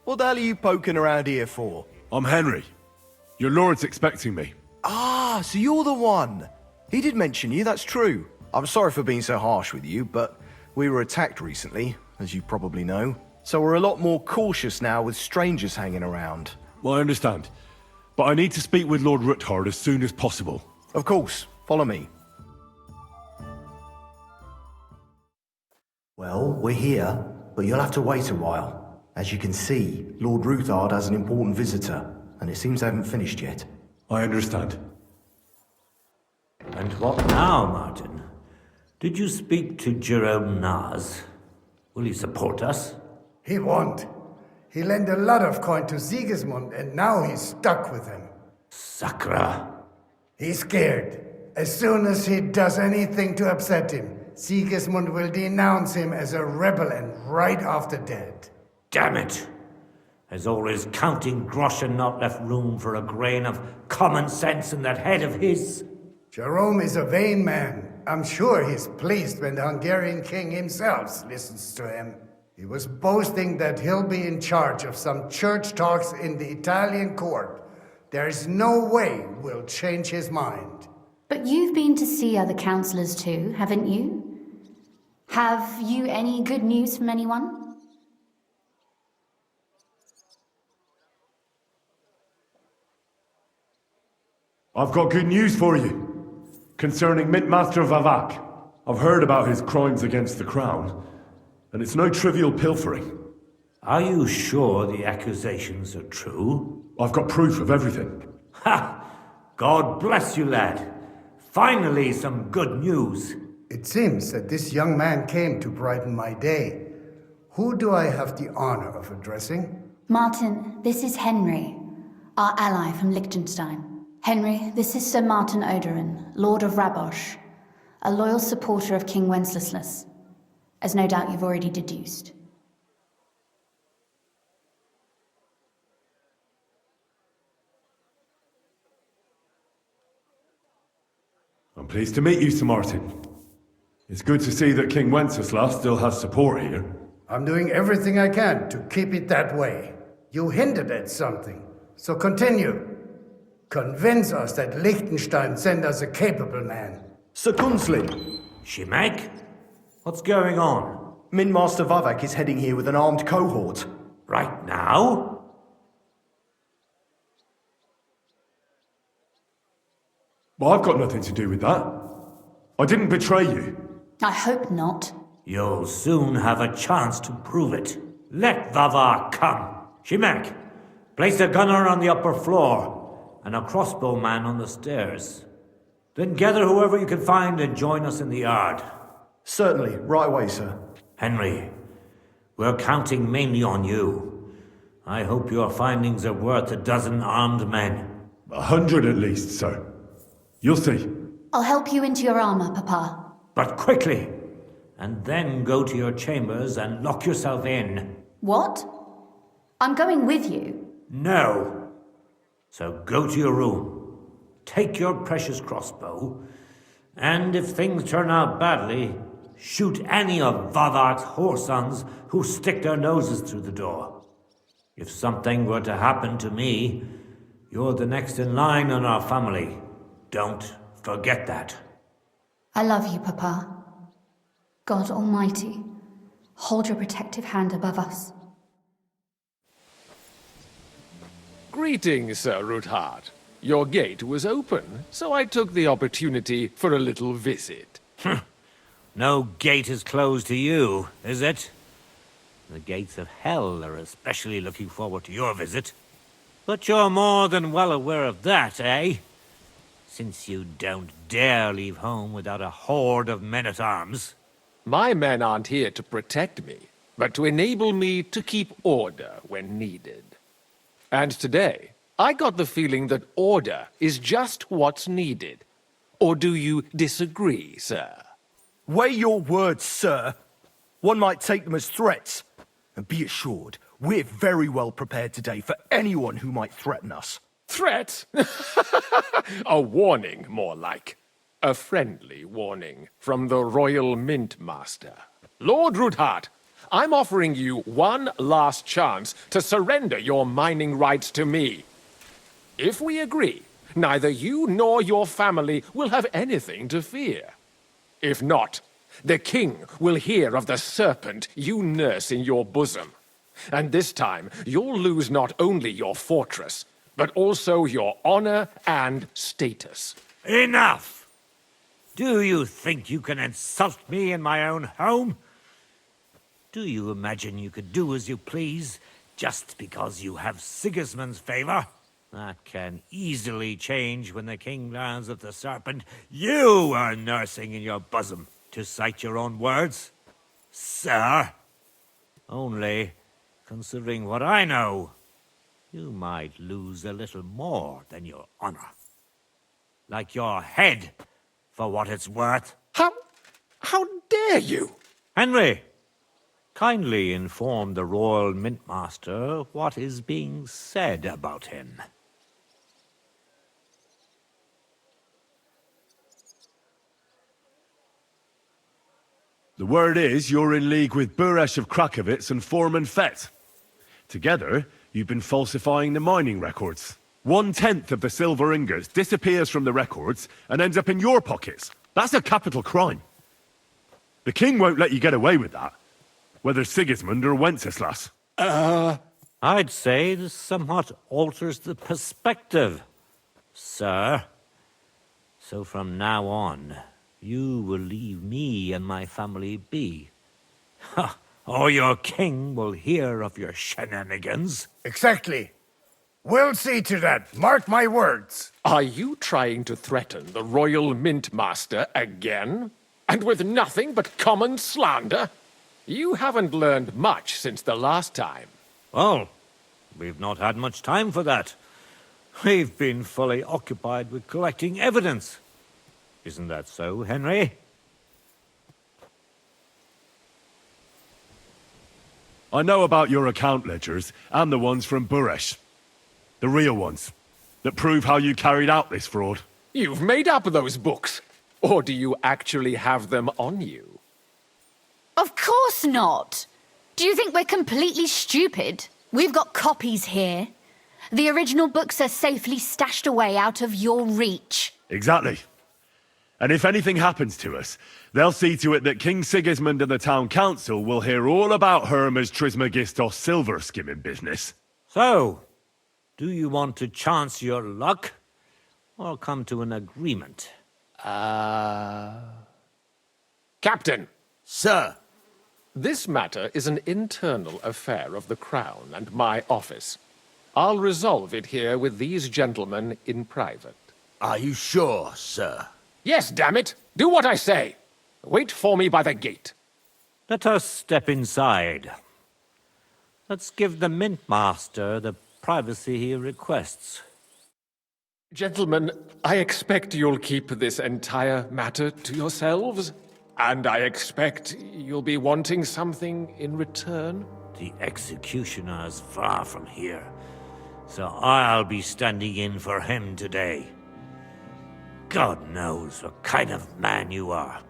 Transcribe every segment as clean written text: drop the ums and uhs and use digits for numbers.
What the hell are you poking around here for? I'm Henry. Your lord's expecting me. Ah, so you're the one. He did mention you, that's true. I'm sorry for being so harsh with you, but we were attacked recently, as you probably know. So we're a lot more cautious now with strangers hanging around. Well, I understand. But I need to speak with Lord Ruthard as soon as possible. Of course, follow me. Well, we're here, but you'll have to wait a while. As you can see, Lord Ruthard has an important visitor, and it seems they haven't finished yet. I understand. And what now, Martin? Did you speak to Jerome Naz? Will he support us? He won't. He lent a lot of coin to Sigismund, and now he's stuck with him. Sakra. He's scared. As soon as he does anything to upset him, Sigismund will denounce him as a rebel and right off the dead. Damn it! Has all his counting groschen not left room for a grain of common sense in that head of his? Jerome is a vain man. I'm sure he's pleased when the Hungarian king himself listens to him. He was boasting that he'll be in charge of some church talks in the Italian court. There's no way we'll change his mind. But you've been to see other councillors too, haven't you? Have you any good news from anyone? I've got good news for you. Concerning Mintmaster Vavak. I've heard about his crimes against the crown, and it's no trivial pilfering. Are you sure the accusations are true? I've got proof of everything. Ha! God bless you, lad. Finally, some good news. It seems that this young man came to brighten my day. Who do I have the honor of addressing? Martin, this is Henry, our ally from Liechtenstein. Henry, this is Sir Martin Oderin, Lord of Rabosh, a loyal supporter of King Wenceslas, as no doubt you've already deduced. I'm pleased to meet you, Sir Martin. It's good to see that King Wenceslas still has support here. I'm doing everything I can to keep it that way. You hinted at something, so continue. Convince us that Liechtenstein sent us a capable man. Sir Gunslin, Shimek? What's going on? Minmaster Vavak is heading here with an armed cohort. Right now? Well, I've got nothing to do with that. I didn't betray you. I hope not. You'll soon have a chance to prove it. Let Vavar come. Shimek, place a gunner on the upper floor and a crossbowman on the stairs. Then gather whoever you can find and join us in the yard. Certainly, right away, sir. Henry, we're counting mainly on you. I hope your findings are worth 12 armed men. 100 at least, sir. You'll see. I'll help you into your armor, Papa. But quickly, and then go to your chambers and lock yourself in. What? I'm going with you. No. So go to your room, take your precious crossbow, and if things turn out badly, shoot any of Vavark's whoresons who stick their noses through the door. If something were to happen to me, you're the next in line in our family. Don't forget that. I love you, Papa. God Almighty, hold your protective hand above us. Greetings, Sir Ruthard. Your gate was open, so I took the opportunity for a little visit. No gate is closed to you, is it? The gates of hell are especially looking forward to your visit. But you're more than well aware of that, eh? Since you don't dare leave home without a horde of men-at-arms. My men aren't here to protect me, but to enable me to keep order when needed. And today, I got the feeling that order is just what's needed. Or do you disagree, sir? Weigh your words, sir. One might take them as threats. And be assured, we're very well prepared today for anyone who might threaten us. Threat? A warning, more like. A friendly warning from the Royal Mint Master. Lord Ruthard, I'm offering you one last chance to surrender your mining rights to me. If we agree, neither you nor your family will have anything to fear. If not, the king will hear of the serpent you nurse in your bosom. And this time, you'll lose not only your fortress, but also your honor and status. Enough! Do you think you can insult me in my own home? Do you imagine you could do as you please just because you have Sigismund's favor? That can easily change when the king learns of the serpent you are nursing in your bosom, to cite your own words. Sir, only, considering what I know, you might lose a little more than your honor. Like your head, for what it's worth. How dare you? Henry, kindly inform the Royal Mintmaster what is being said about him. The word is you're in league with Buresh of Krakowitz and Foreman Fett. Together, you've been falsifying the mining records. 1/10 of the silver ingots disappears from the records and ends up in your pockets. That's a capital crime. The king won't let you get away with that, whether Sigismund or Wenceslas. I'd say this somewhat alters the perspective, sir. So from now on, you will leave me and my family be. Or your king will hear of your shenanigans. Exactly. We'll see to that. Mark my words. Are you trying to threaten the Royal Mintmaster again? And with nothing but common slander? You haven't learned much since the last time. Well, we've not had much time for that. We've been fully occupied with collecting evidence. Isn't that so, Henry? I know about your account ledgers and the ones from Buresh. The real ones, that prove how you carried out this fraud. You've made up those books. Or do you actually have them on you? Of course not. Do you think we're completely stupid? We've got copies here. The original books are safely stashed away out of your reach. Exactly. And if anything happens to us, they'll see to it that King Sigismund and the town council will hear all about Hermes Trismegistos silver skimming business. So, do you want to chance your luck, or come to an agreement? Captain, Sir, this matter is an internal affair of the Crown and my office. I'll resolve it here with these gentlemen in private. are you sure, sir? Yes, damn it! Do what I say! Wait for me by the gate. Let us step inside. Let's give the Mintmaster the privacy he requests. Gentlemen, I expect you'll keep this entire matter to yourselves. And I expect you'll be wanting something in return. The executioner is far from here, so I'll be standing in for him today. God knows what kind of man you are.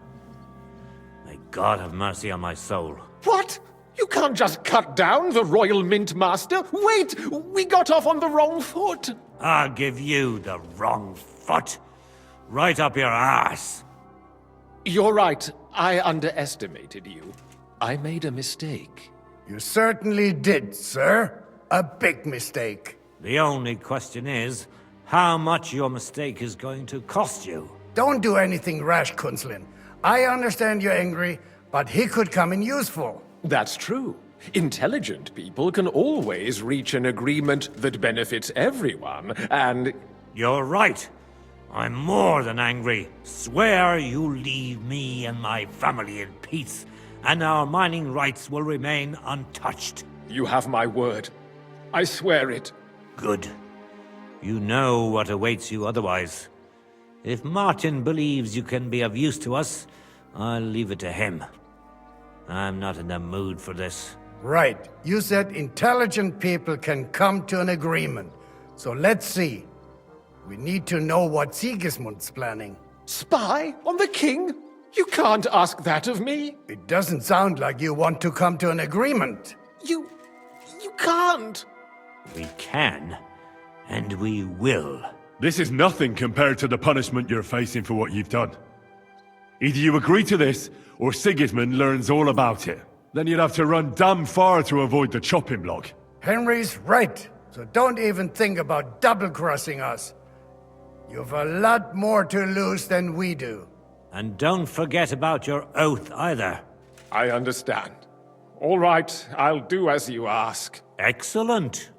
May God have mercy on my soul. What? You can't just cut down the Royal Mintmaster? Wait! We got off on the wrong foot! I'll give you the wrong foot. Right up your ass. You're right. I underestimated you. I made a mistake. You certainly did, sir. A big mistake. The only question is, how much your mistake is going to cost you. Don't do anything rash, Kunslin. I understand you're angry, but he could come in useful. That's true. Intelligent people can always reach an agreement that benefits everyone, and... You're right. I'm more than angry. Swear you leave me and my family in peace, and our mining rights will remain untouched. You have my word. I swear it. Good. You know what awaits you otherwise. If Martin believes you can be of use to us, I'll leave it to him. I'm not in the mood for this. Right. You said intelligent people can come to an agreement. So let's see. We need to know what Sigismund's planning. Spy on the king? You can't ask that of me. It doesn't sound like you want to come to an agreement. You can't. We can, and we will. This is nothing compared to the punishment you're facing for what you've done. Either you agree to this, or Sigismund learns all about it. Then you'd have to run damn far to avoid the chopping block. Henry's right, so don't even think about double-crossing us. You've a lot more to lose than we do. And don't forget about your oath either. I understand. All right, I'll do as you ask. Excellent.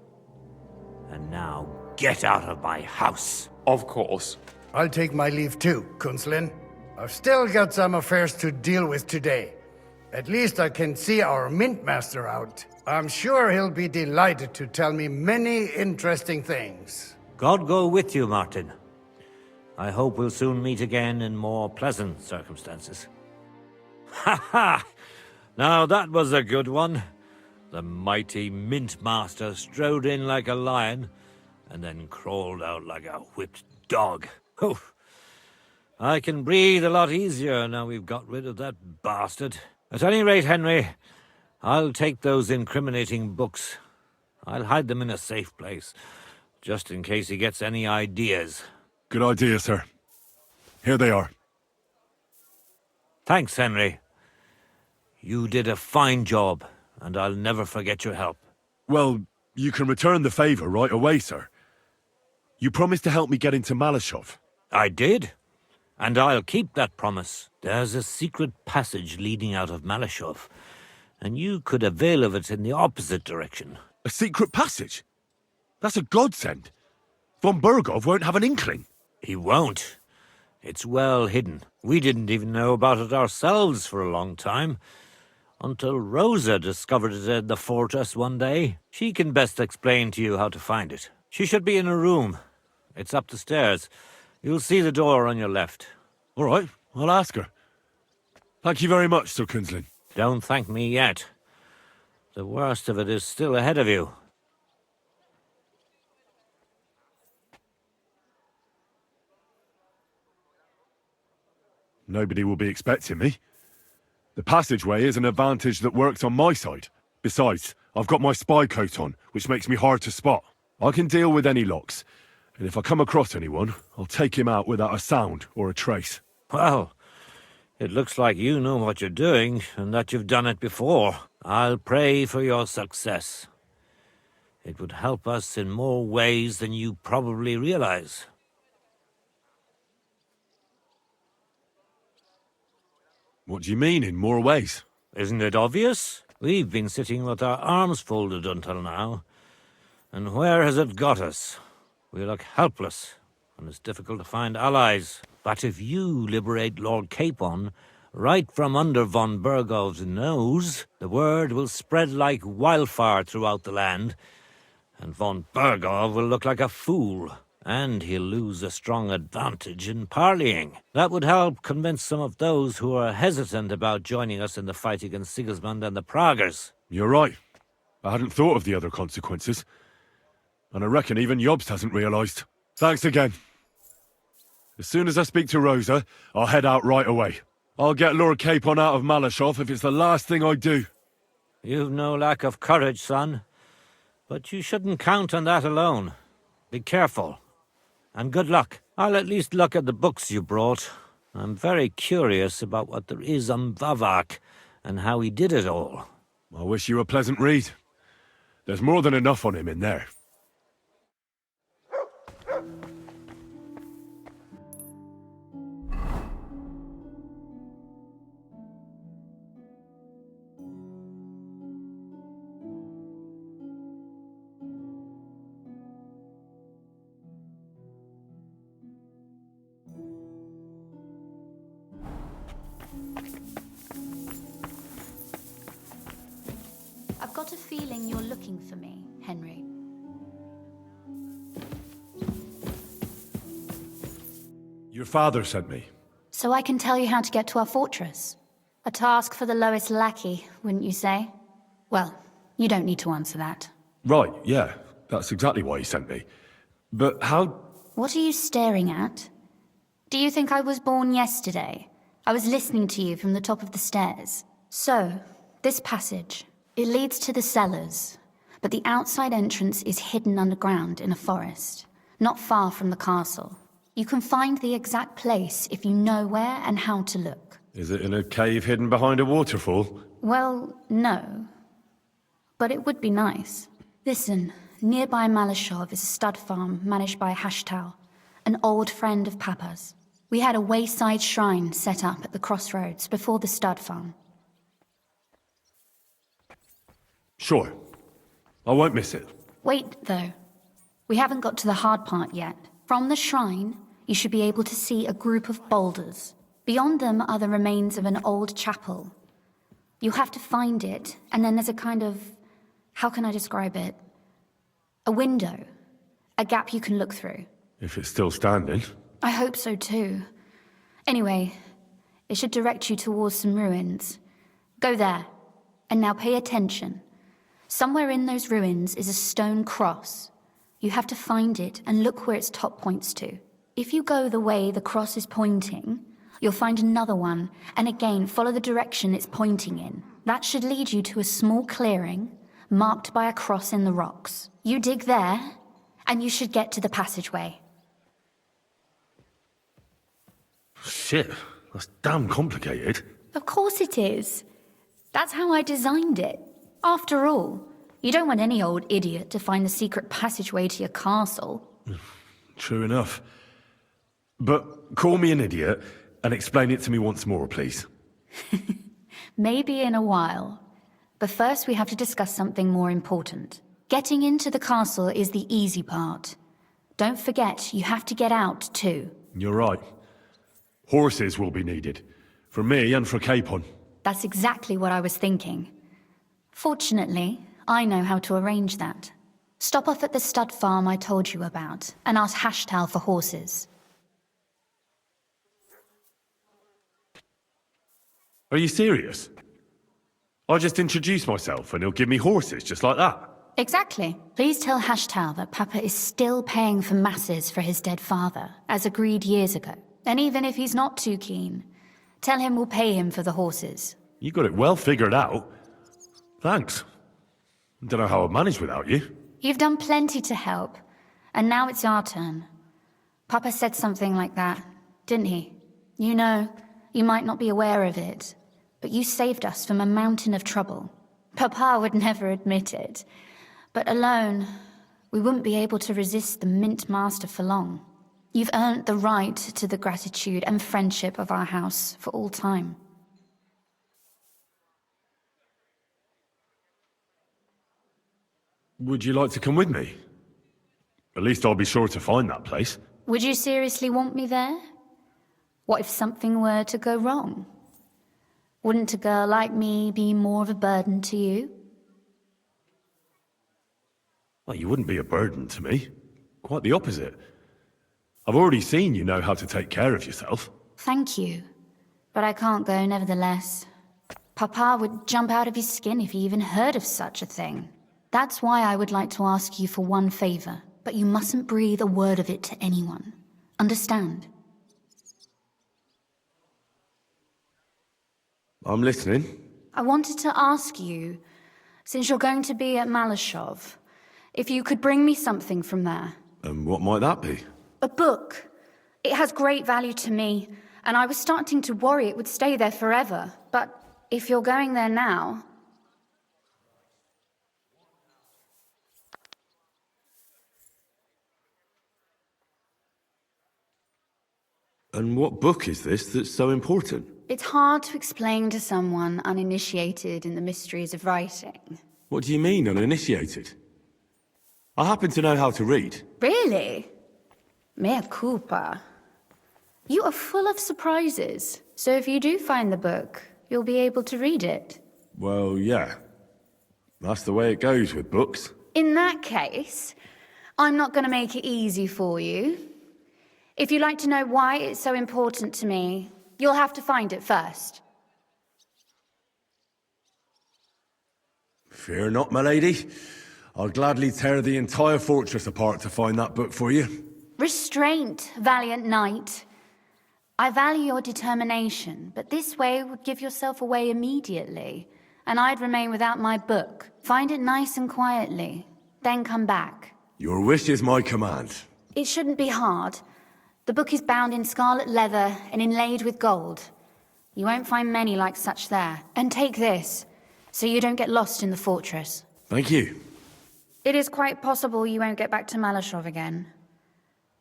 And now get out of my house. Of course. I'll take my leave too, Kunslin. I've still got some affairs to deal with today. At least I can see our mint master out. I'm sure he'll be delighted to tell me many interesting things. God go with you, Martin. I hope we'll soon meet again in more pleasant circumstances. Ha ha! Now that was a good one. The mighty mint master strode in like a lion, and then crawled out like a whipped dog. Oof. I can breathe a lot easier now we've got rid of that bastard. At any rate, Henry, I'll take those incriminating books. I'll hide them in a safe place, just in case he gets any ideas. Good idea, sir. Here they are. Thanks, Henry. You did a fine job, and I'll never forget your help. Well, you can return the favor right away, sir. You promised to help me get into Malashov. I did, and I'll keep that promise. There's a secret passage leading out of Malashov, and you could avail of it in the opposite direction. A secret passage? That's a godsend. Von Bergov won't have an inkling. He won't. It's well hidden. We didn't even know about it ourselves for a long time, until Rosa discovered it in the fortress one day. She can best explain to you how to find it. She should be in a room. It's up the stairs. You'll see the door on your left. All right, I'll ask her. Thank you very much, Sir Kunslin. Don't thank me yet. The worst of it is still ahead of you. Nobody will be expecting me. The passageway is an advantage that works on my side. Besides, I've got my spy coat on, which makes me hard to spot. I can deal with any locks, and if I come across anyone, I'll take him out without a sound or a trace. Well, it looks like you know what you're doing, and that you've done it before. I'll pray for your success. It would help us in more ways than you probably realize. What do you mean, in more ways? Isn't it obvious? We've been sitting with our arms folded until now. And where has it got us? We look helpless, and it's difficult to find allies. But if you liberate Lord Capon, right from under von Bergov's nose, the word will spread like wildfire throughout the land, and von Bergov will look like a fool. And he'll lose a strong advantage in parleying. That would help convince some of those who are hesitant about joining us in the fight against Sigismund and the Praguers. You're right. I hadn't thought of the other consequences. And I reckon even Jobst hasn't realised. Thanks again. As soon as I speak to Rosa, I'll head out right away. I'll get Lord Capon out of Malashov if it's the last thing I do. You've no lack of courage, son. But you shouldn't count on that alone. Be careful. And good luck. I'll at least look at the books you brought. I'm very curious about what there is on Vavak and how he did it all. I wish you a pleasant read. There's more than enough on him in there. I've got a feeling you're looking for me, Henry. Your father sent me. So I can tell you how to get to our fortress. A task for the lowest lackey, wouldn't you say? Well, you don't need to answer that. Right, yeah. That's exactly why he sent me. But how... What are you staring at? Do you think I was born yesterday? I was listening to you from the top of the stairs. So, this passage, it leads to the cellars, but the outside entrance is hidden underground in a forest, not far from the castle. You can find the exact place if you know where and how to look. Is it in a cave hidden behind a waterfall? Well, no. But it would be nice. Listen, nearby Malashov is a stud farm managed by Hashtal, an old friend of Papa's. We had a wayside shrine set up at the crossroads before the stud farm. Sure. I won't miss it. Wait, though. We haven't got to the hard part yet. From the shrine, you should be able to see a group of boulders. Beyond them are the remains of an old chapel. You'll have to find it, and then there's a kind of... how can I describe it? A window. A gap you can look through. If it's still standing. I hope so too. Anyway, it should direct you towards some ruins. Go there. And now pay attention. Somewhere in those ruins is a stone cross. You have to find it and look where its top points to. If you go the way the cross is pointing, you'll find another one, and again follow the direction it's pointing in. That should lead you to a small clearing, marked by a cross in the rocks. You dig there, and you should get to the passageway. Shit, that's damn complicated. Of course it is. That's how I designed it. After all, you don't want any old idiot to find the secret passageway to your castle. True enough. But call me an idiot and explain it to me once more, please. Maybe in a while. But first we have to discuss something more important. Getting into the castle is the easy part. Don't forget, you have to get out too. You're right. Horses will be needed. For me and for Capon. That's exactly what I was thinking. Fortunately, I know how to arrange that. Stop off at the stud farm I told you about, and ask Hashtal for horses. Are you serious? I'll just introduce myself and he'll give me horses just like that. Exactly. Please tell Hashtal that Papa is still paying for masses for his dead father, as agreed years ago. And even if he's not too keen, tell him we'll pay him for the horses. You got it well figured out. Thanks. Don't know how I'd manage without you. You've done plenty to help, and now it's our turn. Papa said something like that, didn't he? You know, you might not be aware of it, but you saved us from a mountain of trouble. Papa would never admit it, but alone, we wouldn't be able to resist the Mint Master for long. You've earned the right to the gratitude and friendship of our house for all time. Would you like to come with me? At least I'll be sure to find that place. Would you seriously want me there? What if something were to go wrong? Wouldn't a girl like me be more of a burden to you? Well, you wouldn't be a burden to me. Quite the opposite. I've already seen you know how to take care of yourself. Thank you, but I can't go nevertheless. Papa would jump out of his skin if he even heard of such a thing. That's why I would like to ask you for one favor, but you mustn't breathe a word of it to anyone. Understand? I'm listening. I wanted to ask you, since you're going to be at Malashov, if you could bring me something from there. And what might that be? A book. It has great value to me, and I was starting to worry it would stay there forever. But if you're going there now... And what book is this that's so important? It's hard to explain to someone uninitiated in the mysteries of writing. What do you mean, uninitiated? I happen to know how to read. Really? Mea culpa. You are full of surprises, so if you do find the book, you'll be able to read it. Well, yeah. That's the way it goes with books. In that case, I'm not going to make it easy for you. If you'd like to know why it's so important to me, you'll have to find it first. Fear not, my lady. I'll gladly tear the entire fortress apart to find that book for you. Restraint, valiant knight. I value your determination, but this way would give yourself away immediately, and I'd remain without my book. Find it nice and quietly, then come back. Your wish is my command. It shouldn't be hard. The book is bound in scarlet leather and inlaid with gold. You won't find many like such there. And take this, so you don't get lost in the fortress. Thank you. It is quite possible you won't get back to Malashov again.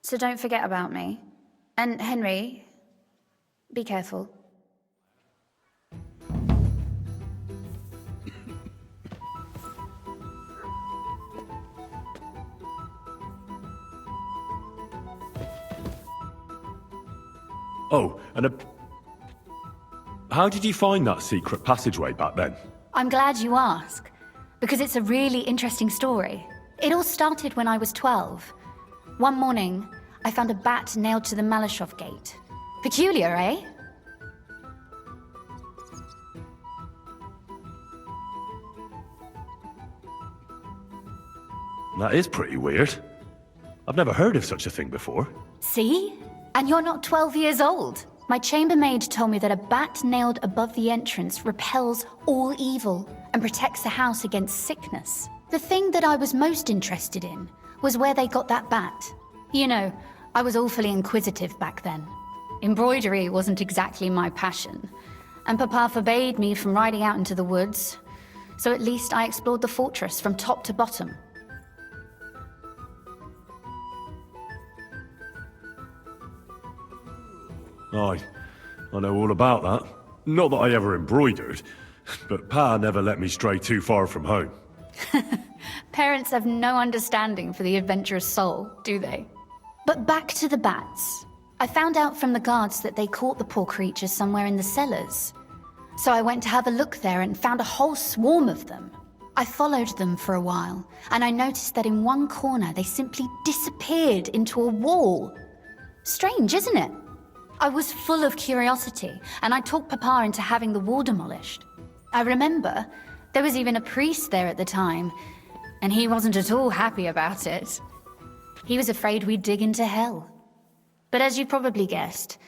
So don't forget about me. And Henry, be careful. Oh, and how did you find that secret passageway back then? I'm glad you ask, because it's a really interesting story. It all started when I was 12. One morning, I found a bat nailed to the Malashov gate. Peculiar, eh? That is pretty weird. I've never heard of such a thing before. See? And you're not 12 years old. My chambermaid told me that a bat nailed above the entrance repels all evil and protects the house against sickness. The thing that I was most interested in was where they got that bat. You know, I was awfully inquisitive back then. Embroidery wasn't exactly my passion, and Papa forbade me from riding out into the woods, so at least I explored the fortress from top to bottom. I know all about that. Not that I ever embroidered, but Pa never let me stray too far from home. Parents have no understanding for the adventurous soul, do they? But back to the bats. I found out from the guards that they caught the poor creatures somewhere in the cellars. So I went to have a look there and found a whole swarm of them. I followed them for a while, and I noticed that in one corner they simply disappeared into a wall. Strange, isn't it? I was full of curiosity, and I talked Papa into having the wall demolished. I remember there was even a priest there at the time, and he wasn't at all happy about it. He was afraid we'd dig into hell. But as you probably guessed,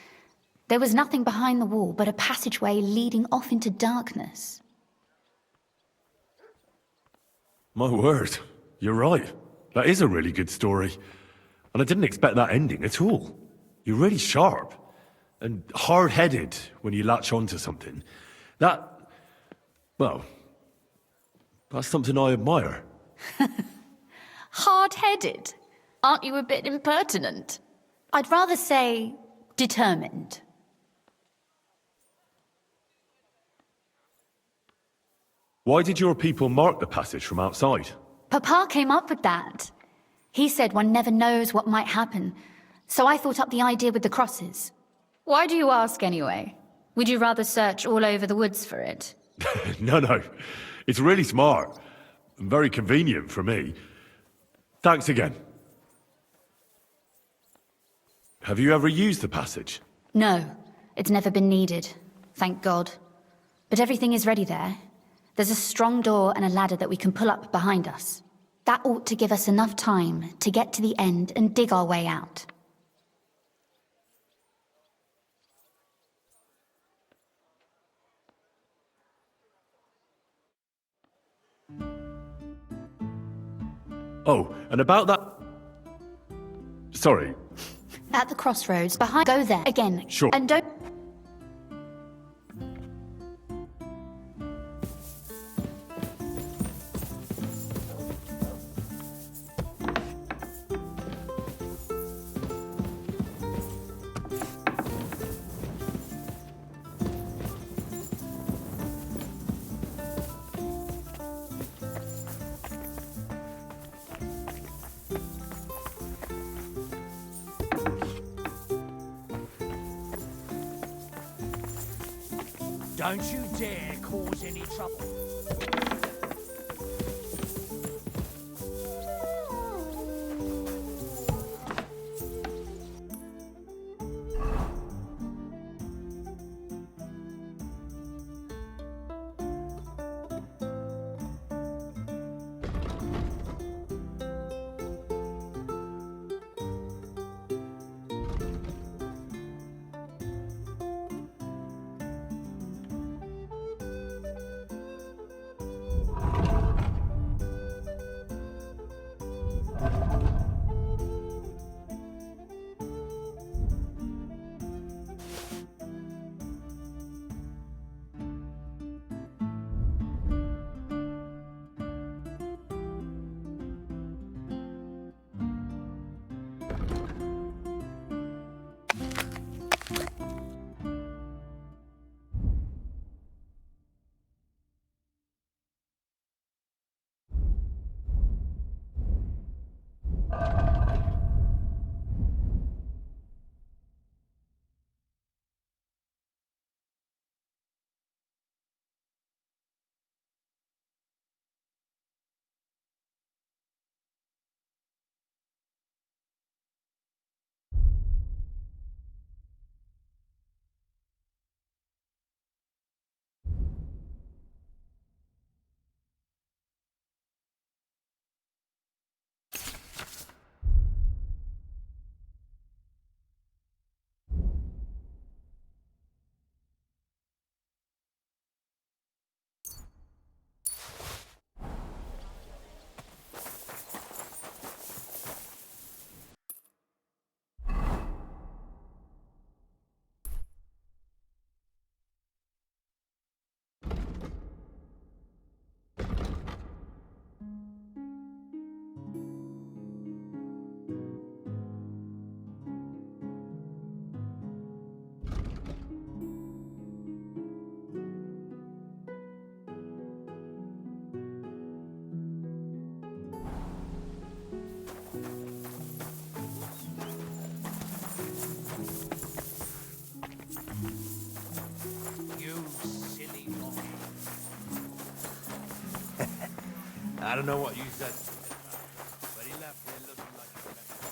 there was nothing behind the wall but a passageway leading off into darkness. My word, you're right. That is a really good story. And I didn't expect that ending at all. You're really sharp and hard-headed when you latch onto something. Well, that's something I admire. Hard-headed? Aren't you a bit impertinent? I'd rather say determined. Why did your people mark the passage from outside? Papa came up with that. He said one never knows what might happen, so I thought up the idea with the crosses. Why do you ask anyway? Would you rather search all over the woods for it? No. It's really smart. And very convenient for me. Thanks again. Have you ever used the passage? No, it's never been needed. Thank God. But everything is ready there. There's a strong door and a ladder that we can pull up behind us. That ought to give us enough time to get to the end and dig our way out. Oh, and about that... Sorry. At the crossroads, behind... Go there again. Sure. And don't... Don't you dare cause any trouble. I don't know what you said, but he left me looking like a mess.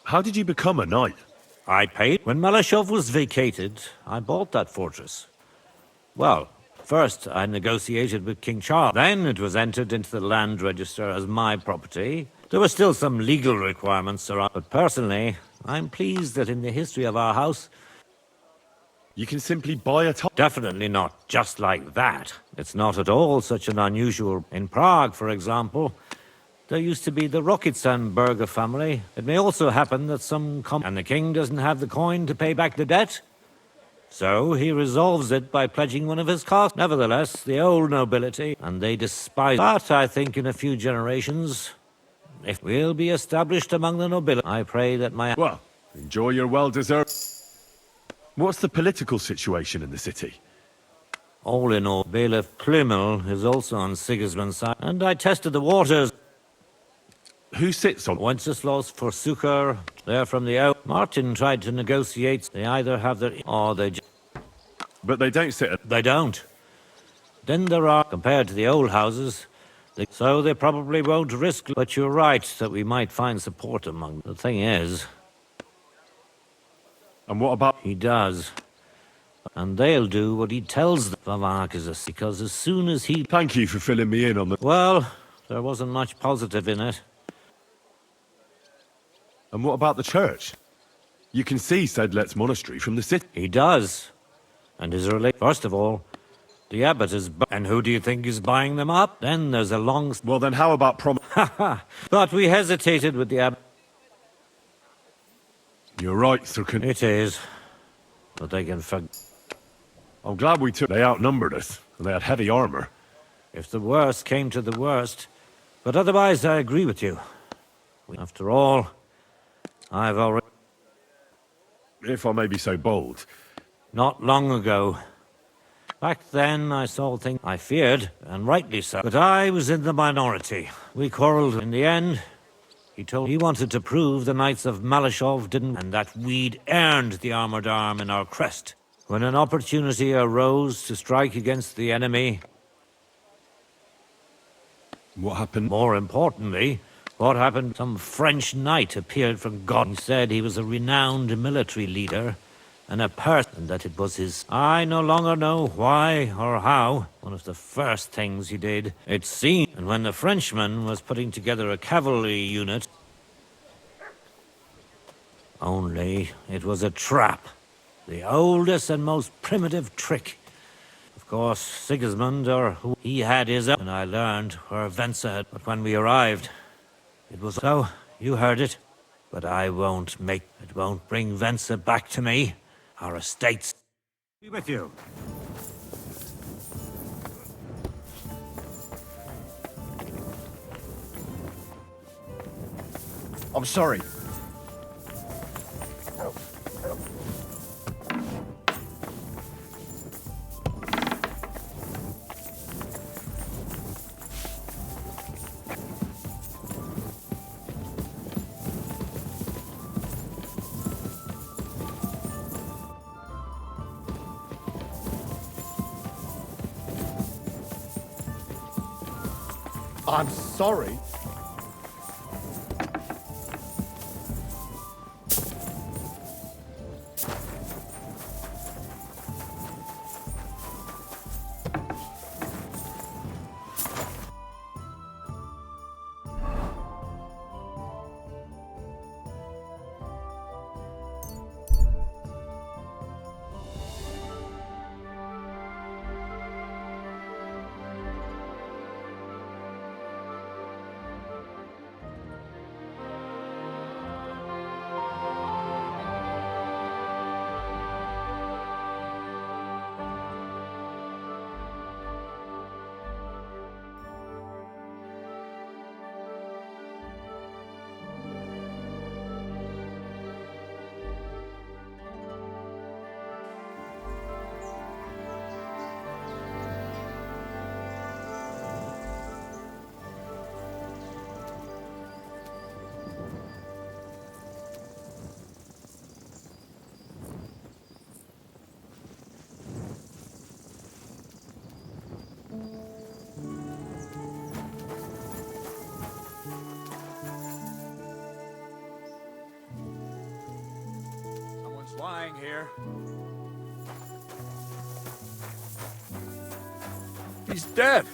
How did you become a knight? I paid. When Malashov was vacated, I bought that fortress. Well, first I negotiated with King Charles. Then it was entered into the land register as my property. There were still some legal requirements around, but personally, I'm pleased that in the history of our house, You can simply buy a top. definitely not just like that. It's not at all such an unusual. In Prague, for example, there used to be the Rockitsanberger family. It may also happen that and the king doesn't have the coin to pay back the debt. So he resolves it by pledging one of his castles. Nevertheless, the old nobility, and they despise. But I think in a few generations, if we'll be established among the nobility, I pray that my... Well, enjoy your well-deserved. What's the political situation in the city? All in all, Bailiff Plymel is also on Sigismund's side, and I tested the waters. Who sits on? Wenceslas forsook her. They're from the out. Martin tried to negotiate. They either have their... or they... But they don't sit at... They don't. Then there are, compared to the old houses, so they probably won't risk. But you're right that we might find support among them. The thing is... And what about... He does. And they'll do what he tells them. Vavak is a... Because as soon as he... Thank you for filling me in on the... Well, there wasn't much positive in it. And what about the church? You can see Sedlet's monastery from the city. He does. And his First of all, the abbot is... And who do you think is buying them up? Then there's a long... Well, then how about But we hesitated with the abbot. You're right, Sir Con... It is. but they can I'm glad we took. They outnumbered us, and they had heavy armor. if the worst came to the worst. But otherwise, I agree with you. After all, I've already... If I may be so bold. Not long ago. Back then, I saw things I feared, and rightly so. But I was in the minority. We quarreled in the end. He wanted to prove the Knights of Malashov didn't, and that we'd earned the armored arm in our crest. When an opportunity arose to strike against the enemy... What happened? More importantly, what happened? Some French knight appeared from God and said he was a renowned military leader, and a person that it was his... I no longer know why or how. One of the first things he did, it seemed, and when the Frenchman was putting together a cavalry unit... Only it was a trap. The oldest and most primitive trick. Of course, Sigismund, or who he had his own, and I learned where Venza had... But when we arrived, it was... So, you heard it. But I won't make... It won't bring Venza back to me. Our estates... Be with you. I'm sorry. I'm sorry. Lying here. He's dead.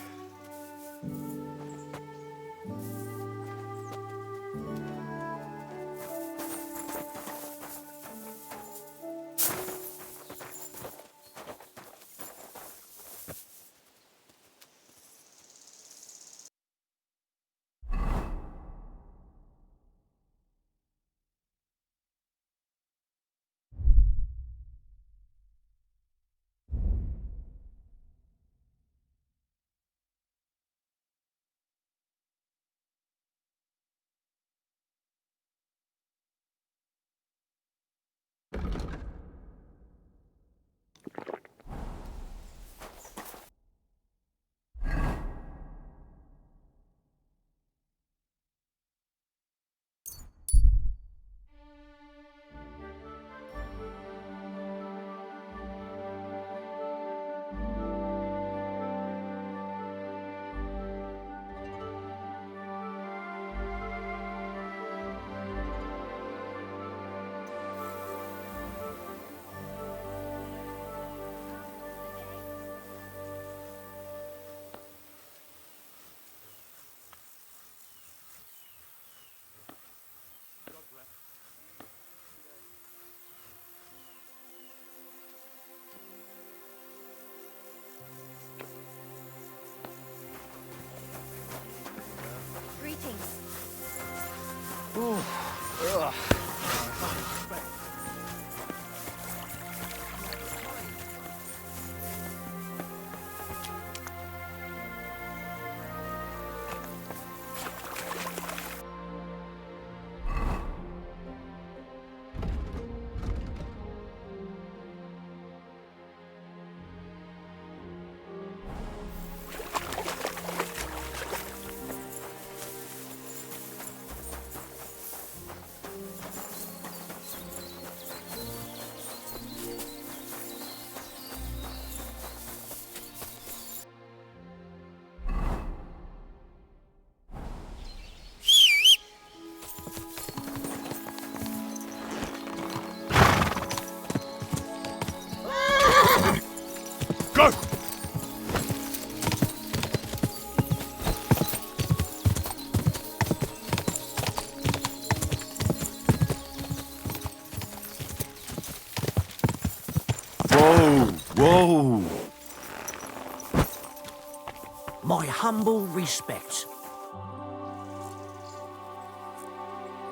My humble respects.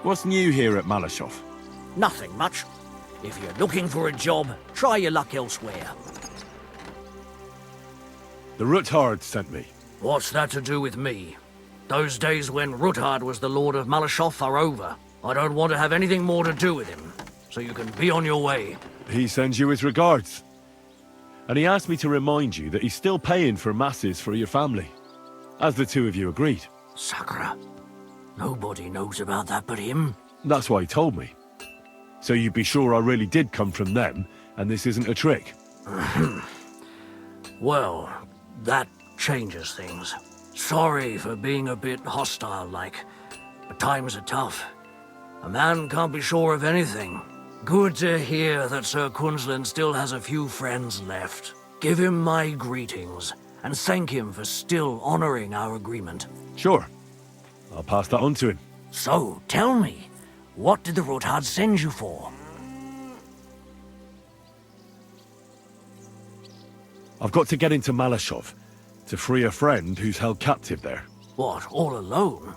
What's new here at Malashov? Nothing much. If you're looking for a job, try your luck elsewhere. The Ruthard sent me. What's that to do with me? Those days when Ruthard was the Lord of Malashov are over. I don't want to have anything more to do with him, so you can be on your way. He sends you his regards. And he asked me to remind you that he's still paying for masses for your family, as the two of you agreed. Sakura. Nobody knows about that but him. That's why he told me. So you'd be sure I really did come from them, and this isn't a trick. Well, that changes things. Sorry for being a bit hostile-like, but times are tough. A man can't be sure of anything. Good to hear that Sir Quinlan still has a few friends left. Give him my greetings, and thank him for still honoring our agreement. Sure. I'll pass that on to him. So, tell me, what did the Ruthard send you for? I've got to get into Malashov to free a friend who's held captive there. What, all alone?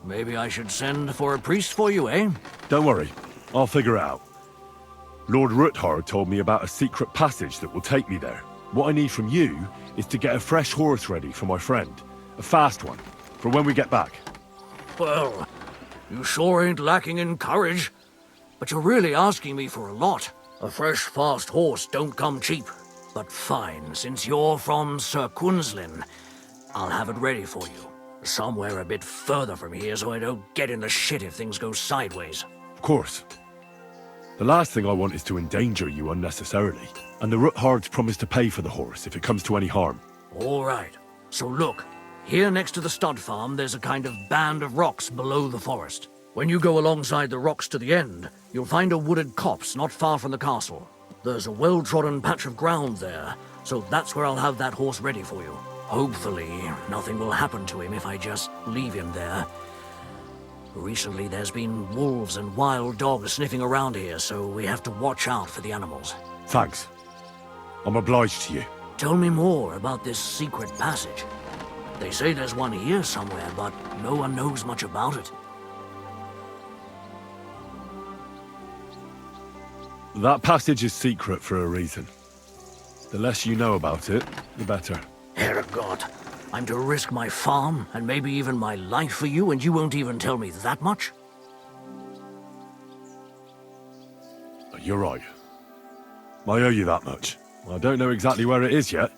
Maybe I should send for a priest for you, eh? Don't worry, I'll figure it out. Lord Ruthard told me about a secret passage that will take me there. What I need from you is to get a fresh horse ready for my friend. A fast one, for when we get back. Well, you sure ain't lacking in courage. But you're really asking me for a lot. A fresh, fast horse don't come cheap. But fine, since you're from Sir Quinlan, I'll have it ready for you. Somewhere a bit further from here so I don't get in the shit if things go sideways. Of course. The last thing I want is to endanger you unnecessarily. And the Ruthards promised to pay for the horse if it comes to any harm. All right. So look, here next to the stud farm, there's a kind of band of rocks below the forest. When you go alongside the rocks to the end, you'll find a wooded copse not far from the castle. There's a well-trodden patch of ground there, so that's where I'll have that horse ready for you. Hopefully, nothing will happen to him if I just leave him there. Recently, there's been wolves and wild dogs sniffing around here, so we have to watch out for the animals. Thanks. I'm obliged to you. Tell me more about this secret passage. They say there's one here somewhere, but no one knows much about it. That passage is secret for a reason. The less you know about it, the better. Herregud, I'm to risk my farm and maybe even my life for you, and you won't even tell me that much? You're right. I owe you that much. I don't know exactly where it is yet.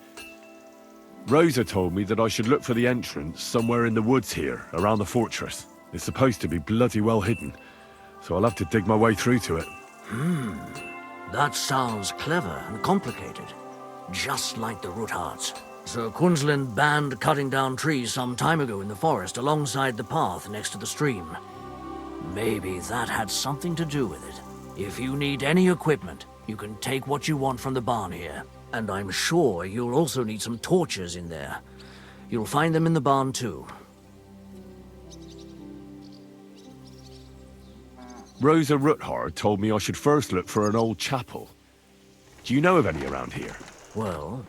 Rosa told me that I should look for the entrance somewhere in the woods here, around the fortress. It's supposed to be bloody well hidden, so I'll have to dig my way through to it. That sounds clever and complicated. Just like the Ruthards. Sir Quinlan banned cutting down trees some time ago in the forest alongside the path next to the stream. Maybe that had something to do with it. If you need any equipment, you can take what you want from the barn here. And I'm sure you'll also need some torches in there. You'll find them in the barn too. Rosa Ruthard told me I should first look for an old chapel. Do you know of any around here? Well,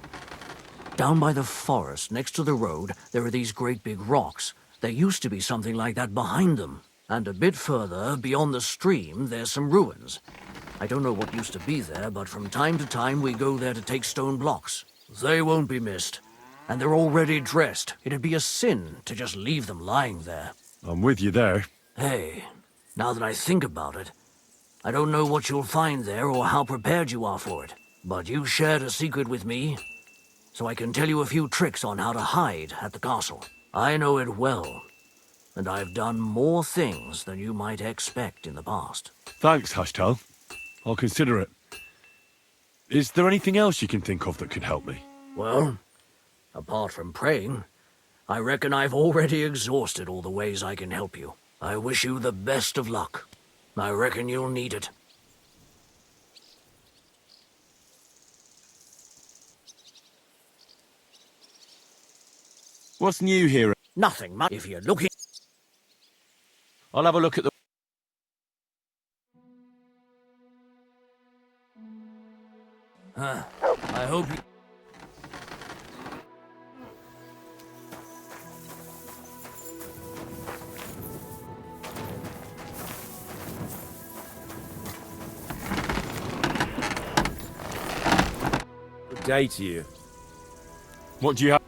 down by the forest, next to the road, there are these great big rocks. There used to be something like that behind them. And a bit further, beyond the stream, there's some ruins. I don't know what used to be there, but from time to time we go there to take stone blocks. They won't be missed. And they're already dressed. It'd be a sin to just leave them lying there. I'm with you there. Hey, now that I think about it, I don't know what you'll find there or how prepared you are for it. But you shared a secret with me, so I can tell you a few tricks on how to hide at the castle. I know it well, and I've done more things than you might expect in the past. Thanks, Hashtal. I'll consider it. Is there anything else you can think of that could help me? Well, apart from praying, I reckon I've already exhausted all the ways I can help you. I wish you the best of luck. I reckon you'll need it. What's new here? Nothing much. If you're looking... I'll have a look at the... I hope you... day to you. What do you have?